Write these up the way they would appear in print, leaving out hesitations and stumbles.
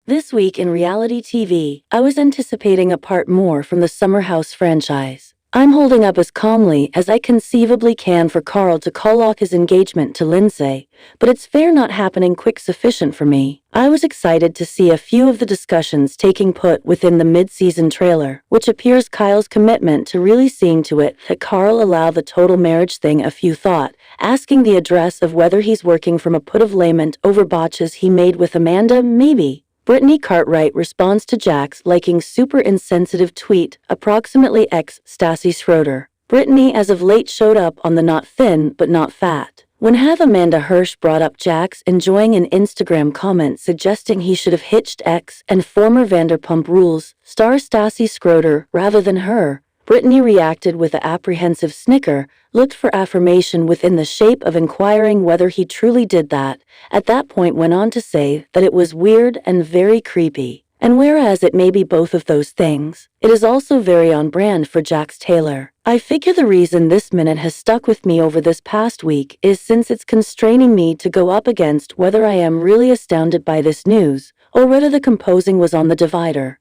This week in reality TV, I was anticipating a part more from the Summer House franchise. I'm holding up as calmly as I conceivably can for Carl to call off his engagement to Lindsay, but it's fair not happening quick sufficient for me. I was excited to see a few of the discussions taking put within the mid-season trailer, which appears Kyle's commitment to really seeing to it that Carl allow the total marriage thing a few thought, asking the address of whether he's working from a put of lament over botches he made with Amanda, maybe. Brittany Cartwright responds to Jack's liking super insensitive tweet, approximately ex Stassi Schroeder. Brittany as of late showed up on the not thin but not fat. When have Amanda Hirsch brought up Jack's enjoying an Instagram comment suggesting he should have hitched ex and former Vanderpump Rules star Stassi Schroeder rather than her, Brittany reacted with an apprehensive snicker, looked for affirmation within the shape of inquiring whether he truly did that, at that point went on to say that it was weird and very creepy. And whereas it may be both of those things, it is also very on brand for Jax Taylor. I figure the reason this minute has stuck with me over this past week is since it's constraining me to go up against whether I am really astounded by this news, or whether the composing was on the divider.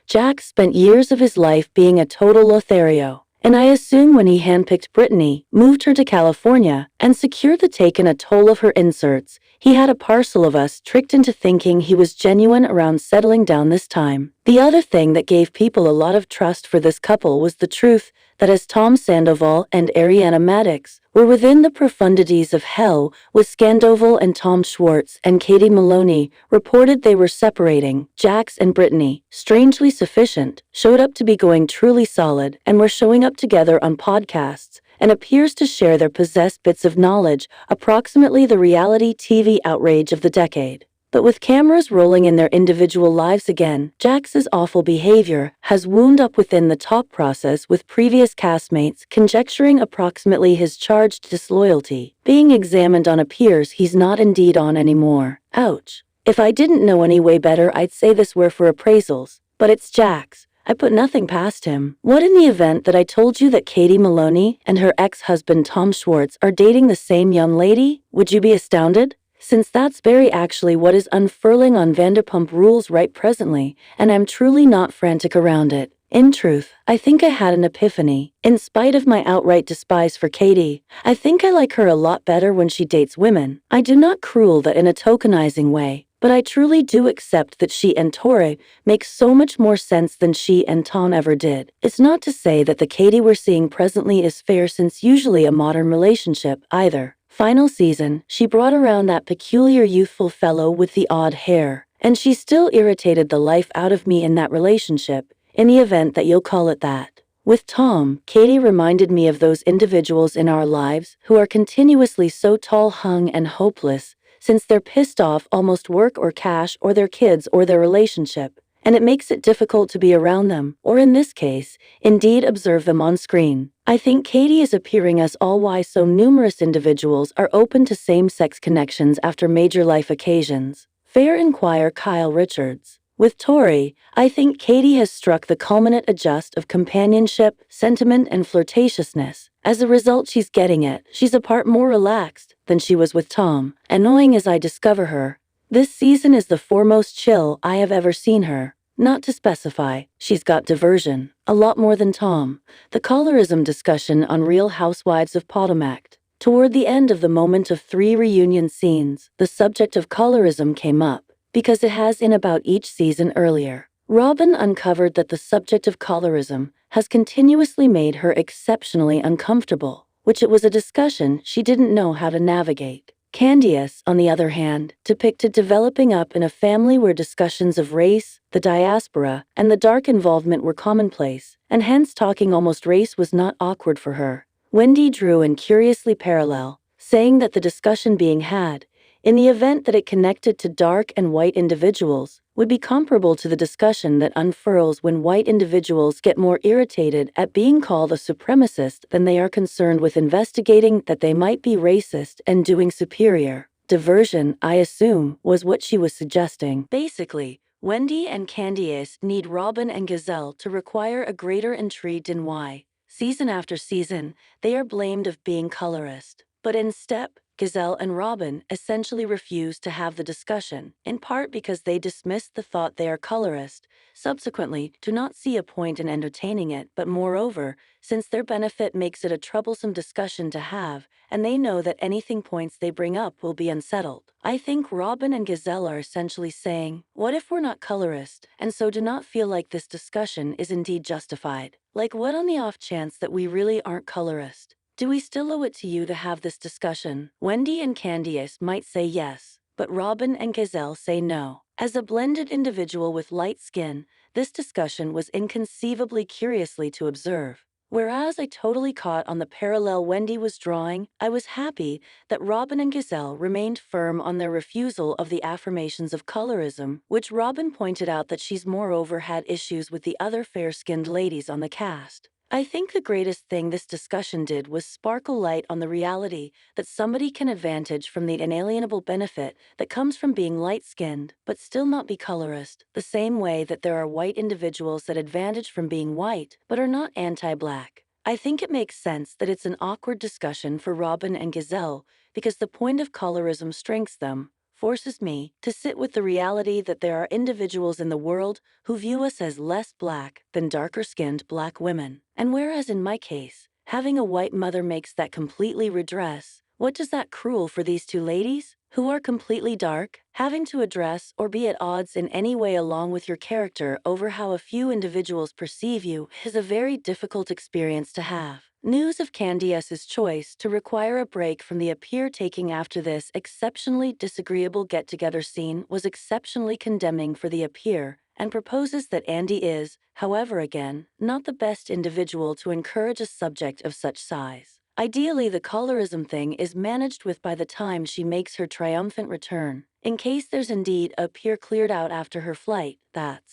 Jax spent years of his life being a total Lothario, and I assume when he handpicked Brittany, moved her to California, and secured the take and a toll of her inserts, he had a parcel of us tricked into thinking he was genuine around settling down this time. The other thing that gave people a lot of trust for this couple was the truth that as Tom Sandoval and Ariana Madix were within the profundities of hell with Scandoval and Tom Schwartz and Katie Maloney reported they were separating, Jax and Brittany, strangely sufficient, showed up to be going truly solid and were showing up together on podcasts, and appears to share their possessed bits of knowledge, approximately the reality TV outrage of the decade. But with cameras rolling in their individual lives again, Jax's awful behavior has wound up within the talk process with previous castmates conjecturing approximately his charged disloyalty being examined on appears he's not indeed on anymore. Ouch. If I didn't know any way better I'd say this were for appraisals, but it's Jax. I put nothing past him. What in the event that I told you that Katie Maloney and her ex-husband Tom Schwartz are dating the same young lady? Would you be astounded? Since that's very actually what is unfurling on Vanderpump Rules right presently, and I'm truly not frantic around it. In truth, I think I had an epiphany. In spite of my outright despise for Katie, I think I like her a lot better when she dates women. I do not cruel that in a tokenizing way, but I truly do accept that she and Torre make so much more sense than she and Tom ever did. It's not to say that the Katie we're seeing presently is fair since usually a modern relationship, either. Final season, she brought around that peculiar youthful fellow with the odd hair, and she still irritated the life out of me in that relationship, in the event that you'll call it that. With Tom, Katie reminded me of those individuals in our lives who are continuously so tall-hung and hopeless, since they're pissed off almost work or cash or their kids or their relationship, and it makes it difficult to be around them, or in this case, indeed observe them on screen. I think Katie is appearing as all why so numerous individuals are open to same-sex connections after major life occasions. Fair inquire Kyle Richards. With Tori, I think Katie has struck the culminate adjust of companionship, sentiment, and flirtatiousness. As a result, she's getting it. She's a part more relaxed than she was with Tom. Annoying as I discover her, this season is the foremost chill I have ever seen her. Not to specify, she's got diversion. A lot more than Tom. The colourism discussion on Real Housewives of Potomac. Toward the end of the moment of 3 reunion scenes, the subject of colourism came up, because it has in about each season earlier. Robin uncovered that the subject of colourism has continuously made her exceptionally uncomfortable, which it was a discussion she didn't know how to navigate. Candiace, on the other hand, depicted developing up in a family where discussions of race, the diaspora, and the dark involvement were commonplace, and hence talking almost race was not awkward for her. Wendy drew in curiously parallel, saying that the discussion being had, in the event that it connected to dark and white individuals, would be comparable to the discussion that unfurls when white individuals get more irritated at being called a supremacist than they are concerned with investigating that they might be racist and doing superior. Diversion, I assume, was what she was suggesting. Basically, Wendy and Candiace need Robin and Gazelle to require a greater intrigue in why, season after season, they are blamed of being colorist. But in step Gazelle and Robin essentially refuse to have the discussion, in part because they dismiss the thought they are colorist, subsequently do not see a point in entertaining it, but moreover, since their benefit makes it a troublesome discussion to have, and they know that anything points they bring up will be unsettled. I think Robin and Gazelle are essentially saying, what if we're not colorist, and so do not feel like this discussion is indeed justified? Like what on the off chance that we really aren't colorist? Do we still owe it to you to have this discussion? Wendy and Candice might say yes, but Robin and Gazelle say no. As a blended individual with light skin, this discussion was inconceivably curiously to observe. Whereas I totally caught on the parallel Wendy was drawing, I was happy that Robin and Gazelle remained firm on their refusal of the affirmations of colorism, which Robin pointed out that she's moreover had issues with the other fair-skinned ladies on the cast. I think the greatest thing this discussion did was sparkle light on the reality that somebody can advantage from the inalienable benefit that comes from being light-skinned, but still not be colorist, the same way that there are white individuals that advantage from being white, but are not anti-black. I think it makes sense that it's an awkward discussion for Robin and Gazelle because the point of colorism strengthens them, forces me to sit with the reality that there are individuals in the world who view us as less black than darker-skinned black women. And whereas in my case, having a white mother makes that completely redress, what does that cruel for these two ladies, who are completely dark, having to address or be at odds in any way along with your character over how a few individuals perceive you is a very difficult experience to have. News of Candice's choice to require a break from the appear taking after this exceptionally disagreeable get-together scene was exceptionally condemning for the appear, and proposes that Andy is, however again, not the best individual to encourage a subject of such size. Ideally, the colorism thing is managed with by the time she makes her triumphant return. In case there's indeed a peer cleared out after her flight, that's